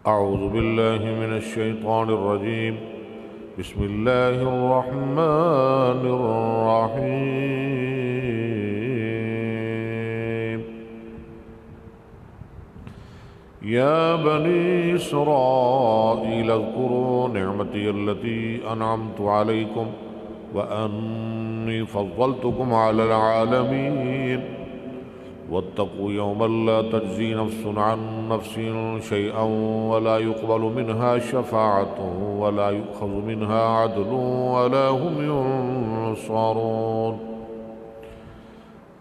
अऊज़ु बिल्लाहि मिनश शैतानिर रजीम। बिस्मिल्लाहिर रहमानिर रहीम। या बनी इस्राईल अज़्कुरू निअमती अल्लती अनअमतु अलैकुम व अन्नी फ़ज़्ज़लतुकुम अलल आलमीन। वत्तक़ू यौमन ला तज्ज़ी नफ़्सुन अन नफ़्सिन शैअन वला युक़बलु मिन्हा शफ़ाअतुन वला युअख़ज़ु मिन्हा अदलुन वला हुम युनصरून।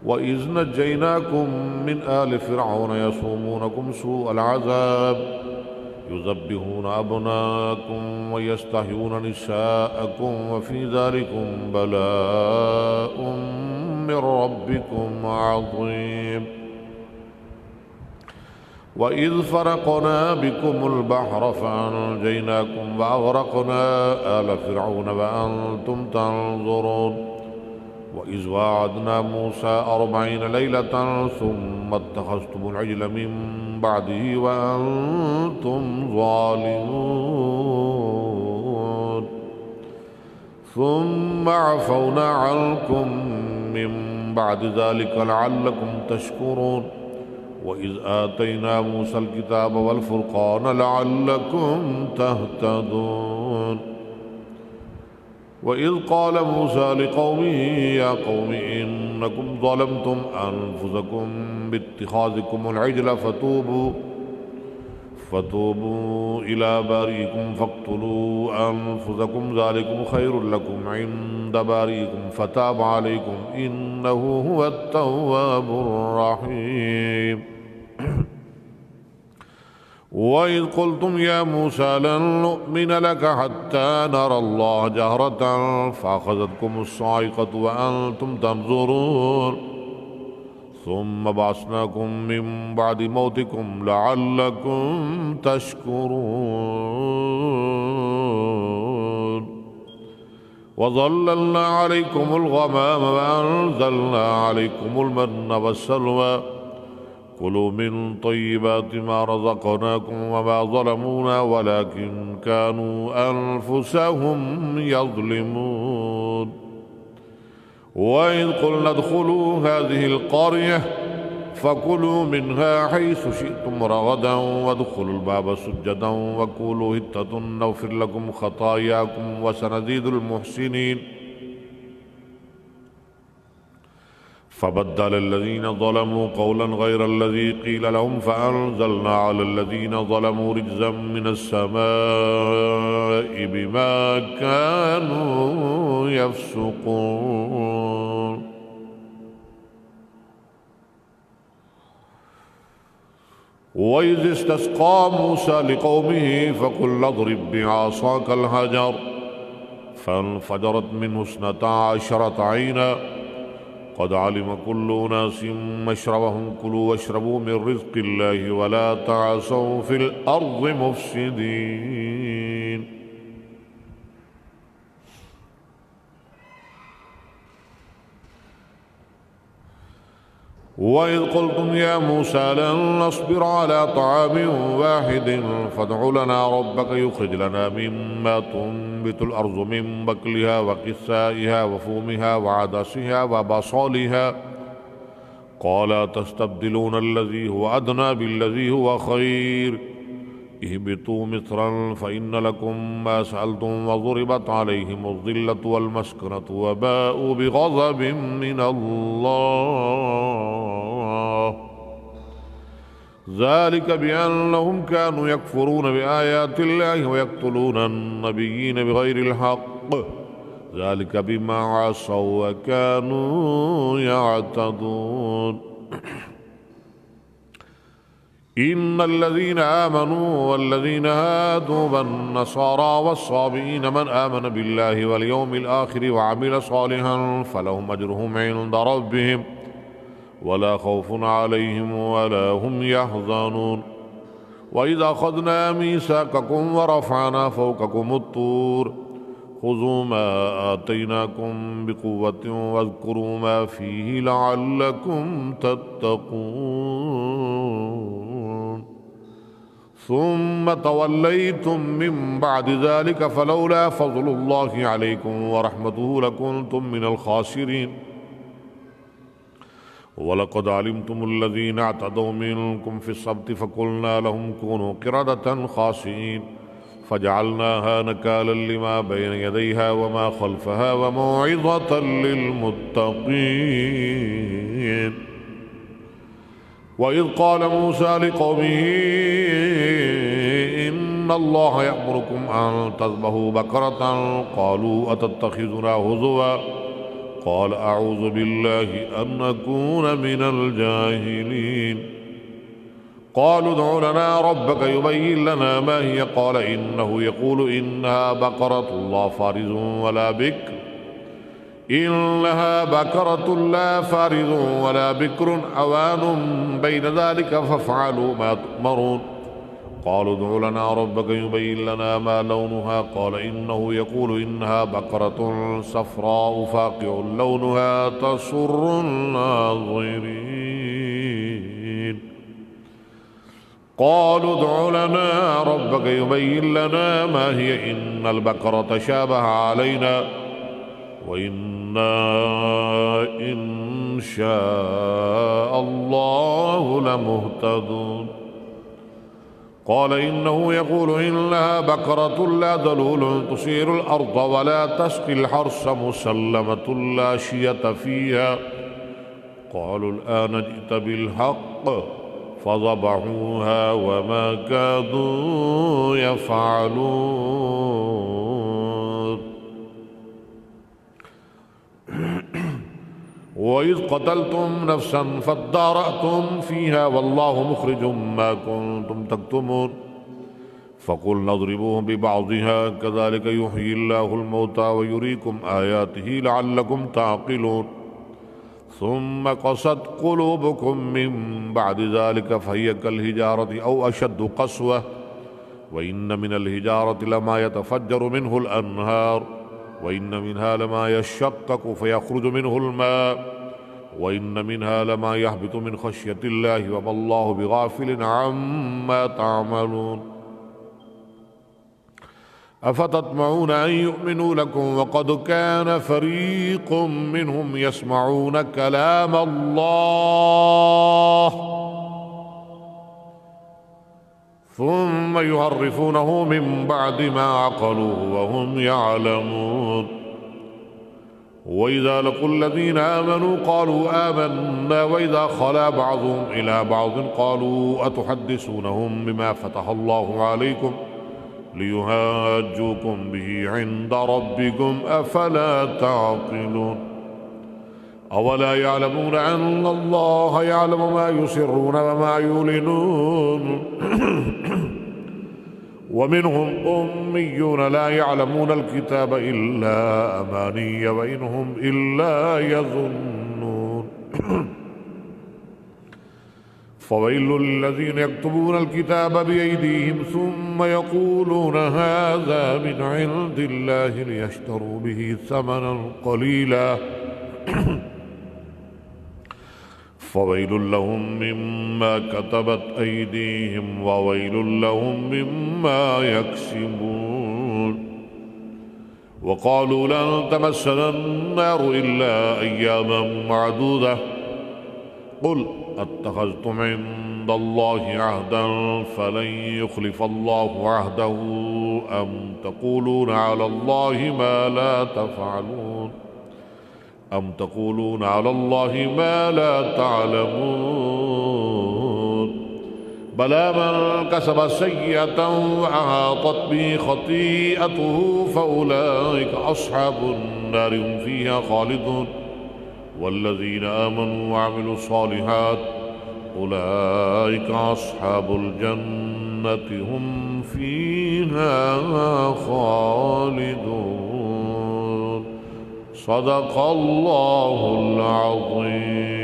वइज़ नज्जयनाकुम मिन आलि फ़िरऔन यसूमूनकुम सूअल अज़ाब युज़ब्बिहून अब्नाअकुम व यस्तहयून निसाअकुम व फ़ी ज़ालिकुम बलाअुम मिन रब्बिकुम अज़ीम। वइज़ फ़रक़ना बिकुमुल बहर फ़अनजयनाकुम व अग़रक़ना आल फ़िरऔन व अंतुम तंज़ुरून। वइज़ वाअदना मूसा 40 लैलतन सुम्म इत्तख़ज़्तुमुल इज्ल मिन बअदिही व अंतुम ज़ालिमून। सुम्म अफ़ौना अन्कुम मिन बअदि ज़ालिका लअल्लकुम तशकुरून। वइज़ आतैना मूसल किताब वल फ़ुरक़ान लअल्लकुम तहतदून। वइज़ क़ाल मूसा लिक़ौमिही या क़ौमि इन्नकुम ज़लमतुम अन्फुसकुम बित्तिख़ाज़िकुमुल इज्ल फ़तूबू इला बारीकुम फ़क़्तुलू अन्फुसकुम ज़ालिकुम ख़ैरुल लकुम इन्द बारीकुम फ़ताब अलैकुम इन्नहु हुवत तव्वाबुर रहीम। वइज़ क़ुल्तुम या मूसा लन नुअ्मिन लक हत्ता नरल्लाह जहरतन फ़अख़ज़तकुमुस साइक़तु व अंतुम तंज़ुरून। सुम्म बअसनाकुम मिन बअदि मौतिकुम लअल्लकुम तशकुरून। वज़ल्ललना अलैकुमुल ग़माम व अंज़लना अलैकुमुल मन्न वस्सलवा। कुलू मिन तय्यिबाति मा रज़क़नाकुम वमा ज़लमूना वलाकिन कानू अनफुसहुम यज़्लिमून। वइज़ क़ुल्ना उद्ख़ुलू हाज़िहिल क़र्यह फ़कुलू मिन्हा हैसु शिअ्तुम रग़दन वद्ख़ुलुल बाब सुज्जदन वक़ूलू हित्ततुन नग़फ़िर लकुम ख़तायाकुम वसनज़ीदुल मुहसिनीन। फ़बद्दलल्लज़ीन ज़लमू क़ौलन ग़ैरल्लज़ी क़ील लहुम फ़अंज़लना अलल्लज़ीन ज़लमू रिज्ज़म मिनस्समाइ बिमा कानू यफ़्सुक़ून। वइज़ इस्तस्क़ा मूसा लिक़ौमिही फ़क़ुल इज़रिब बिअसाकल हजर फ़न्फ़जरत मिन्हु इस्नता अशरता ऐना क़द अलिम कुल्लु उनासिम मशरबहुम कुलू वशरबू मिन रिज़्क़िल्लाहि वला तअसौ फ़िल अर्ज़ि मुफ़्सिदीन। वइज़ क़ुल्तुम या मूसा लन नस्बिर अला तआमिन वाहिदिन फ़दअ लना रब्बक युख़रिज लना मिम्मा तुंबितुल अर्ज़ु मिन बक़लिहा व क़िस्साइहा व फ़ूमिहा व अदसिहा व बसलिहा क़ाल तस्तब्दिलून अल्लज़ी हुवा अदना बिल्लज़ी हुवा ख़ैर इहबितू मिस्रन फ़इन्न लकुम मा सअल्तुम व ज़ुरिबत अलैहिमुज़ ज़िल्लतु वल मस्कनतु व बाऊ बिग़ज़बिन मिनल्लाह ज़ालिक बिअन्नहुम कानू यकफ़ुरून बिआयातिल्लाहि व यक़्तुलून अन्नबिय्यीन बिग़ैरिल हक़्क़ ज़ालिक बिमा असौ व कानू यअतदून। इन्नल्लज़ीन आमनू वल्लज़ीन हादू वन्नसारा वस्साबिईन मन आमन बिल्लाहि वल यौमिल आखिरि व अमिल सालिहन फलहुम अज्रुहुम इन्द रब्बिहिम वला खौफुन अलैहिम वला हुम यहज़नून। वइज़ अख़ज़ना मीसाक़कुम व रफ़अना फ़ौक़कुमुत तूर ख़ुज़ू मा आतैनाकुम बिक़ुव्वतिन वज़्कुरू मा फ़ीहि लअल्लकुम तत्तक़ून। ثم توليتم من بعد ذلك فلولا فضل الله عليكم ورحمته لكنتم من الخاسرين ولقد علمتم الذين اعتدوا منكم في السبت فقلنا لهم كونوا قردة خاسئين فجعلناها نكالا لما بين يديها وما خلفها وموعظة للمتقين وإذ قال موسى لقومه إن الله يأمركم أن تذبحوا بقرة قالوا أتتخذنا هزوا قال أعوذ بالله أن أكون من الجاهلين قالوا ادع لنا ربك يبين لنا ما هي قال إنه يقول إنها بقرة لا فارض ولا بكر إنها بقرة لا فارض ولا بكر عوان بين ذلك فافعلوا ما تؤمرون قالوا ادع لنا ربك يبين لنا ما لونها قال إنه يقول إنها بقرة صفراء فاقع لونها تسر الناظرين قالوا ادع لنا ربك يبين لنا ما هي إن البقرة شابه علينا وإنا إن شاء الله لمهتدون قال إنه يقول إنها بقرة لا ذلول تثير الأرض ولا تسقي الحرث مسلمة لا شية فيها قالوا الآن جئت بالحق فذبحوها وما كادوا يفعلون وإذ قتلتم نفسا فادارأتم فيها والله مخرج ما كنتم تكتمون فقلنا اضربوه ببعضها كذلك يحيي الله الموتى ويريكم آياته لعلكم تعقلون ثم قست قلوبكم من بعد ذلك فهي كالهجارة أو أشد قسوة وإن من الهجارة لما يتفجر منه الأنهار وإن منها لما يشقق فيخرج منه الماء وإن منها لما يهبط من خشية الله وما الله بغافل عما تعملون أفتطمعون أن يؤمنوا لكم وقد كان فريق منهم يسمعون كلام الله ثم يحرفونه من بعد ما عقلوه وهم يعلمون وإذا لقوا الذين آمنوا قالوا آمنا وإذا خلا بعضهم إلى بعض قالوا أتحدثونهم بما فتح الله عليكم ليهاجوكم به عند ربكم أفلا تعقلون أولا يعلمون أن الله يعلم ما يسرون وما يعلنون ومنهم أميون لا يعلمون الكتاب إلا أماني وإنهم إلا يظنون فويل للذين يكتبون الكتاب بأيديهم ثم يقولون هذا من عند الله ليشتروا به ثمنا قليلا فويل لهم مما كتبت أيديهم وويل لهم مما يكسبون وقالوا لن تمسنا النار إلا أياما معدودة قل اتخذتم عند الله عهدا فلن يخلف الله عهده أم تقولون على الله ما لا تفعلون أم تقولون على الله ما لا تعلمون بلى من كسب سيئة وأحاطت به خطيئته فأولئك أصحاب النار هم فيها خالدون والذين آمنوا وعملوا الصالحات أولئك أصحاب الجنة هم فيها خالدون صدق الله العظيم.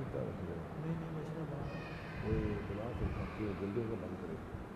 ਕੀਤਾ ਰੱਖ ਲਿਆ नहीं नहीं मशीन बना ਉਹ ਬਣਾ ਕੇ ਬਾਕੀ ਬਿਲਡਿੰਗ ਦਾ ਬੰਦ ਕਰੇ